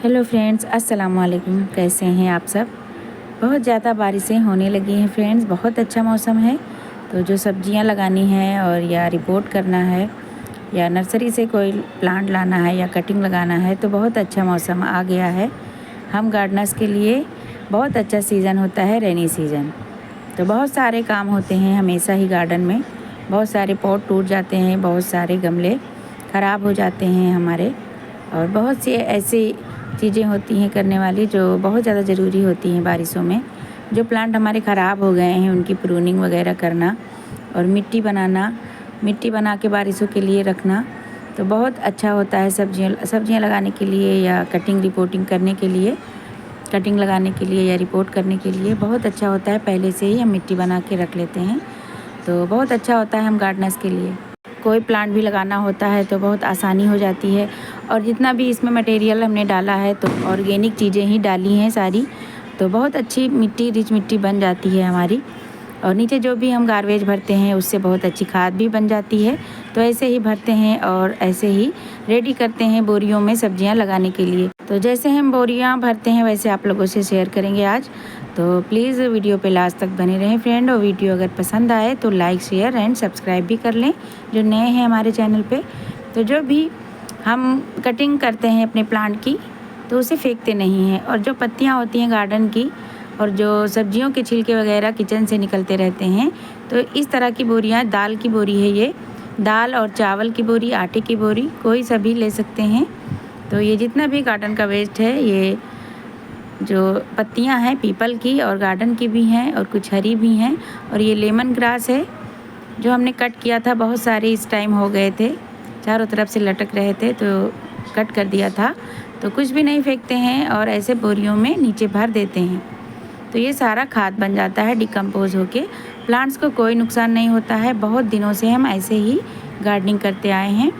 Hello friends, अस्सलाम वालेकुम। कैसे हैं आप सब? बहुत ज़्यादा बारिशें होने लगी हैं फ्रेंड्स, बहुत अच्छा मौसम है। तो जो सब्जियां लगानी है और या रिपोर्ट करना है या नर्सरी से कोई प्लांट लाना है या कटिंग लगाना है तो बहुत अच्छा मौसम आ गया है। हम गार्डनर्स के लिए बहुत अच्छा सीज़न होता है रेनी सीज़न। तो बहुत सारे काम होते हैं हमेशा ही गार्डन में। बहुत सारे पॉट टूट जाते हैं, बहुत सारे गमले ख़राब हो जाते हैं हमारे, और बहुत सी ऐसी चीज़ें होती हैं करने वाली जो बहुत ज़्यादा ज़रूरी होती हैं बारिशों में। जो प्लांट हमारे ख़राब हो गए हैं उनकी प्रूनिंग वगैरह करना और मिट्टी बना के बारिशों के लिए रखना तो बहुत अच्छा होता है। सब्जियां लगाने के लिए या कटिंग लगाने के लिए या रिपोर्ट करने के लिए बहुत अच्छा होता है। पहले से ही हम मिट्टी बना के रख लेते हैं तो बहुत अच्छा होता है हम गार्डनर्स के लिए। कोई प्लांट भी लगाना होता है तो बहुत आसानी हो जाती है। और जितना भी इसमें मटेरियल हमने डाला है तो ऑर्गेनिक चीज़ें ही डाली हैं सारी, तो बहुत अच्छी मिट्टी, रिच मिट्टी बन जाती है हमारी। और नीचे जो भी हम गार्बेज भरते हैं उससे बहुत अच्छी खाद भी बन जाती है। तो ऐसे ही भरते हैं और ऐसे ही रेडी करते हैं बोरियों में सब्जियां लगाने के लिए। तो जैसे हम बोरियां भरते हैं वैसे आप लोगों से शेयर करेंगे आज। तो प्लीज़ वीडियो पे लास्ट तक बने रहें फ्रेंड, और वीडियो अगर पसंद आए तो लाइक, शेयर एंड सब्सक्राइब भी कर लें जो नए हैं हमारे चैनल पे। तो जो भी हम कटिंग करते हैं अपने प्लांट की तो उसे फेंकते नहीं हैं, और जो पत्तियाँ होती हैं गार्डन की और जो सब्जियों के छिलके वगैरह किचन से निकलते रहते हैं, तो इस तरह की बोरियां, दाल की बोरी है ये, दाल और चावल की बोरी, आटे की बोरी, कोई सभी ले सकते हैं। तो ये जितना भी गार्डन का वेस्ट है, ये जो पत्तियां हैं पीपल की और गार्डन की भी हैं और कुछ हरी भी हैं, और ये लेमन ग्रास है जो हमने कट किया था। बहुत सारे इस टाइम हो गए थे, चारों तरफ से लटक रहे थे तो कट कर दिया था। तो कुछ भी नहीं फेंकते हैं और ऐसे बोरियों में नीचे भर देते हैं तो ये सारा खाद बन जाता है डिकम्पोज होके। प्लांट्स को कोई नुकसान नहीं होता है। बहुत दिनों से हम ऐसे ही गार्डनिंग करते आए हैं,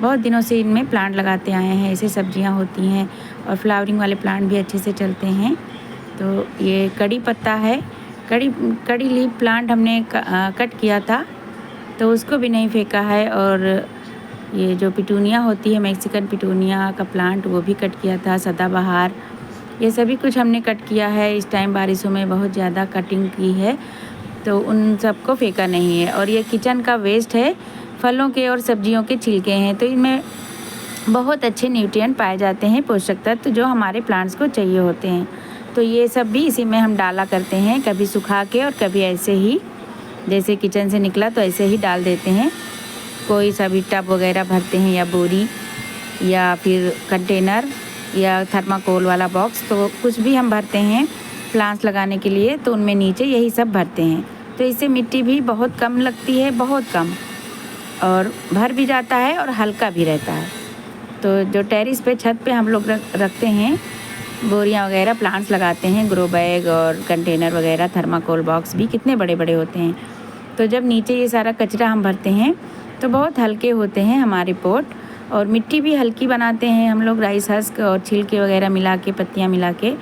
बहुत दिनों से इनमें प्लांट लगाते आए हैं। ऐसे सब्जियां होती हैं और फ्लावरिंग वाले प्लांट भी अच्छे से चलते हैं। तो ये कड़ी पत्ता है, कड़ी लीफ प्लांट हमने कट किया था तो उसको भी नहीं फेंका है। और ये जो पिटूनिया होती है, मैक्सिकन पिटूनिया का प्लांट, वो भी कट किया था। सदाबहार, ये सभी कुछ हमने कट किया है। इस टाइम बारिशों में बहुत ज़्यादा कटिंग की है तो उन सबको फेंका नहीं है। और ये किचन का वेस्ट है, फलों के और सब्जियों के छिलके हैं, तो इनमें बहुत अच्छे न्यूट्रिएंट पाए जाते हैं, पोषक तत्व जो हमारे प्लांट्स को चाहिए होते हैं। तो ये सब भी इसी में हम डाला करते हैं, कभी सुखा के और कभी ऐसे ही, जैसे किचन से निकला तो ऐसे ही डाल देते हैं। कोई सा भी टब वगैरह भरते हैं या बोरी या फिर कंटेनर या थर्माकोल वाला बॉक्स, तो कुछ भी हम भरते हैं प्लांट्स लगाने के लिए तो उनमें नीचे यही सब भरते हैं। तो इससे मिट्टी भी बहुत कम लगती है, बहुत कम, और भर भी जाता है और हल्का भी रहता है। तो जो टेरेस पे, छत पे हम लोग रखते हैं बोरियां वगैरह, प्लांट्स लगाते हैं, ग्रो बैग और कंटेनर वगैरह, थर्माकोल बॉक्स भी कितने बड़े बड़े होते हैं। तो जब नीचे ये सारा कचरा हम भरते हैं तो बहुत हल्के होते हैं हमारे पॉट, और मिट्टी भी हल्की बनाते हैं हम लोग। राइस हस्क और छिलके वगैरह मिला के, पत्तियाँ मिला के,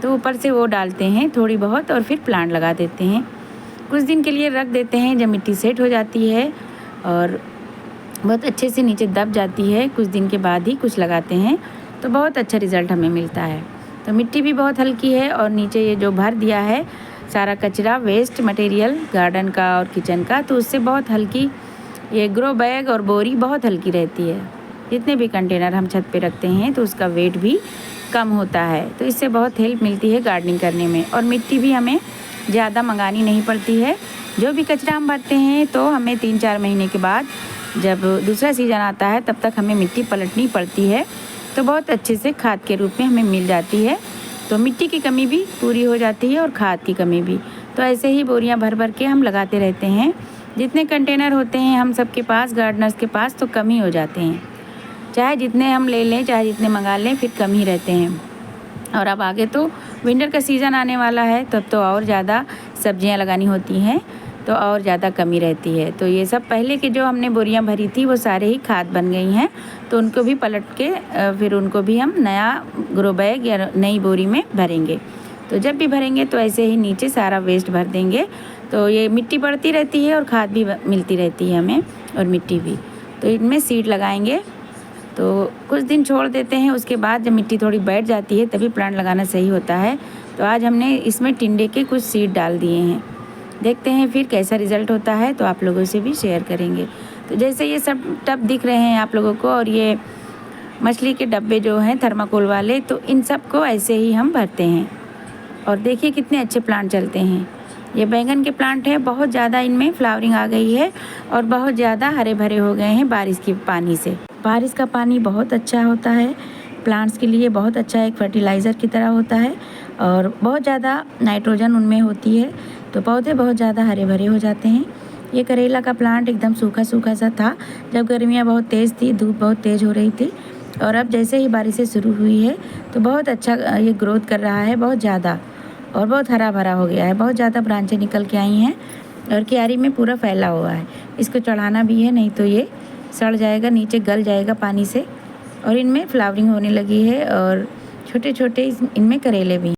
तो ऊपर से वो डालते हैं थोड़ी बहुत और फिर प्लांट लगा देते हैं। कुछ दिन के लिए रख देते हैं, जब मिट्टी सेट हो जाती है और बहुत अच्छे से नीचे दब जाती है, कुछ दिन के बाद ही कुछ लगाते हैं तो बहुत अच्छा रिज़ल्ट हमें मिलता है। तो मिट्टी भी बहुत हल्की है और नीचे ये जो भर दिया है सारा कचरा, वेस्ट मटेरियल गार्डन का और किचन का, तो उससे बहुत हल्की ये ग्रो बैग और बोरी बहुत हल्की रहती है। जितने भी कंटेनर हम छत पे रखते हैं तो उसका वेट भी कम होता है। तो इससे बहुत हेल्प मिलती है गार्डनिंग करने में, और मिट्टी भी हमें ज़्यादा मंगानी नहीं पड़ती है। जो भी कचरा हम भरते हैं तो हमें 3-4 महीने के बाद जब दूसरा सीज़न आता है तब तक हमें मिट्टी पलटनी पड़ती है, तो बहुत अच्छे से खाद के रूप में हमें मिल जाती है। तो मिट्टी की कमी भी पूरी हो जाती है और खाद की कमी भी। तो ऐसे ही बोरियां भर भर के हम लगाते रहते हैं। जितने कंटेनर होते हैं हम सबके पास, गार्डनर्स के पास, तो कम ही हो जाते हैं। चाहे जितने हम ले लें, चाहे जितने मंगा लें, फिर कम ही रहते हैं। और अब आगे तो विंटर का सीज़न आने वाला है, तब तो और ज़्यादा सब्जियां लगानी होती हैं तो और ज़्यादा कमी रहती है। तो ये सब पहले के जो हमने बोरियां भरी थी वो सारे ही खाद बन गई हैं, तो उनको भी पलट के फिर उनको भी हम नया ग्रो बैग या नई बोरी में भरेंगे। तो जब भी भरेंगे तो ऐसे ही नीचे सारा वेस्ट भर देंगे, तो ये मिट्टी बढ़ती रहती है और खाद भी मिलती रहती है हमें, और मिट्टी भी। तो इनमें सीड लगाएंगे तो कुछ दिन छोड़ देते हैं, उसके बाद जब मिट्टी थोड़ी बैठ जाती है तभी प्लांट लगाना सही होता है। तो आज हमने इसमें टिंडे के कुछ सीड डाल दिए हैं, देखते हैं फिर कैसा रिज़ल्ट होता है, तो आप लोगों से भी शेयर करेंगे। तो जैसे ये सब टब दिख रहे हैं आप लोगों को, और ये मछली के डब्बे जो हैं थर्माकोल वाले, तो इन सब को ऐसे ही हम भरते हैं। और देखिए कितने अच्छे प्लांट चलते हैं। ये बैंगन के प्लांट है, बहुत ज़्यादा इनमें फ्लावरिंग आ गई है और बहुत ज़्यादा हरे भरे हो गए हैं बारिश के पानी से। बारिश का पानी बहुत अच्छा होता है प्लांट्स के लिए, बहुत अच्छा एक फर्टिलाइज़र की तरह होता है और बहुत ज़्यादा नाइट्रोजन उनमें होती है, तो पौधे बहुत ज़्यादा हरे भरे हो जाते हैं। ये करेला का प्लांट एकदम सूखा सूखा सा था जब गर्मियाँ बहुत तेज़ थी, धूप बहुत तेज़ हो रही थी, और अब जैसे ही बारिशें शुरू हुई है तो बहुत अच्छा ये ग्रोथ कर रहा है, बहुत ज़्यादा, और बहुत हरा भरा हो गया है। बहुत ज़्यादा ब्रांचें निकल के आई हैं और क्यारी में पूरा फैला हुआ है। इसको चढ़ाना भी है, नहीं तो ये सड़ जाएगा, नीचे गल जाएगा पानी से। और इनमें फ्लावरिंग होने लगी है और छोटे छोटे इनमें करेले भी हैं।